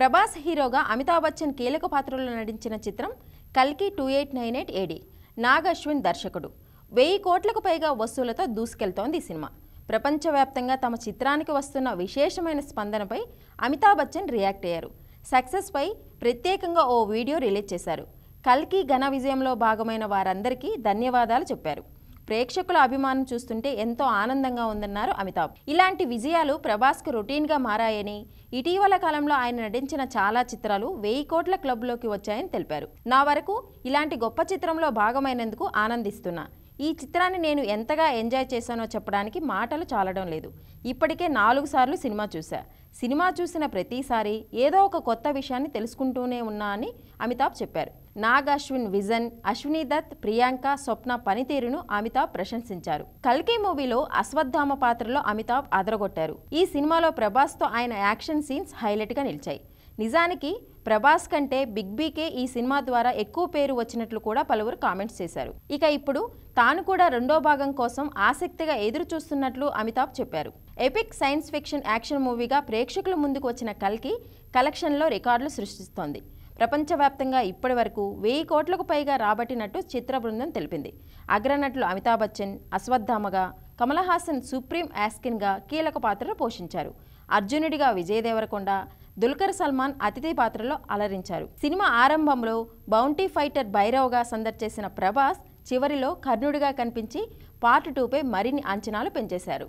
ప్రభాస్ హీరోగా అమితాబ్ బచ్చన్ కీలక పాత్రలో నటించిన చిత్రం కల్కి 2898 AD. నాగ్ అశ్విన్ దర్శకుడు. 1000 కోట్లకు పైగా వసూలతో దూసుకెళ్తోంది ఈ సినిమా. ప్రపంచవ్యాప్తంగా తమ చిత్రానికి వస్తున్న విశేషమైన స్పందనపై అమితాబ్ బచ్చన్ రియాక్ట్ అయ్యారు. సక్సెస్ పై ప్రత్యేకంగా ఓ వీడియో రిలీజ్ చేశారు. కల్కి ఘన విజయంలో భాగమైన వారందరికీ ధన్యవాదాలు చెప్పారు. ప్రేక్షకుల అభిమానం చూస్తుంటే ఎంతో ఆనందంగా ఉందన్నారు అమితాబ్. ఇలాంటి విజయాలు ప్రభాస్కు రొటీన్గా మారాయని, ఇటీవల కాలంలో ఆయన నటించిన చాలా చిత్రాలు 1000 కోట్ల క్లబ్లోకి వచ్చాయని తెలిపారు. నా వరకు ఇలాంటి గొప్ప చిత్రంలో భాగమైనందుకు ఆనందిస్తున్నా. ఈ చిత్రాన్ని నేను ఎంతగా ఎంజాయ్ చేశానో చెప్పడానికి మాటలు చాలడం లేదు. ఇప్పటికే 4 సార్లు సినిమా చూశా. సినిమా చూసిన ప్రతిసారి ఏదో ఒక కొత్త విషయాన్ని తెలుసుకుంటూనే ఉన్నా అని అమితాబ్ చెప్పారు. నాగ్ అశ్విన్ విజన్, అశ్విని దత్, ప్రియాంక, స్వప్న పనితీరును అమితాబ్ ప్రశంసించారు. కల్కి మూవీలో అశ్వత్థామ పాత్రలో అమితాబ్ అదరగొట్టారు. ఈ సినిమాలో ప్రభాస్తో ఆయన యాక్షన్ సీన్స్ హైలైట్గా నిలిచాయి. నిజానికి ప్రభాస్ కంటే బిగ్ బీకే ఈ సినిమా ద్వారా ఎక్కువ పేరు వచ్చినట్లు కూడా పలువురు కామెంట్స్ చేశారు. ఇక ఇప్పుడు తాను కూడా రెండో భాగం కోసం ఆసక్తిగా ఎదురు చూస్తున్నట్లు అమితాబ్ చెప్పారు. ఎపిక్ సైన్స్ ఫిక్షన్ యాక్షన్ మూవీగా ప్రేక్షకుల ముందుకు వచ్చిన కల్కి కలెక్షన్లో రికార్డులు సృష్టిస్తోంది. ప్రపంచవ్యాప్తంగా ఇప్పటి వరకు 1000 కోట్లకు పైగా రాబట్టినట్టు చిత్ర బృందం తెలిపింది. అగ్రనటులు అమితాబ్ బచ్చన్ అశ్వత్థామగా, కమల్ హాసన్ సుప్రీం యాస్కిన్గా కీలక పాత్రలు పోషించారు. అర్జునుడిగా విజయ్ దేవరకొండ, దుల్కర్ సల్మాన్ అతిథి పాత్రలో అలరించారు. సినిమా ఆరంభంలో బౌంటీ ఫైటర్ భైరవ్గా సందడి చేసిన ప్రభాస్ చివరిలో కర్ణుడిగా కనిపించి పార్ట్ 2పై మరిన్ని అంచనాలు పెంచేశారు.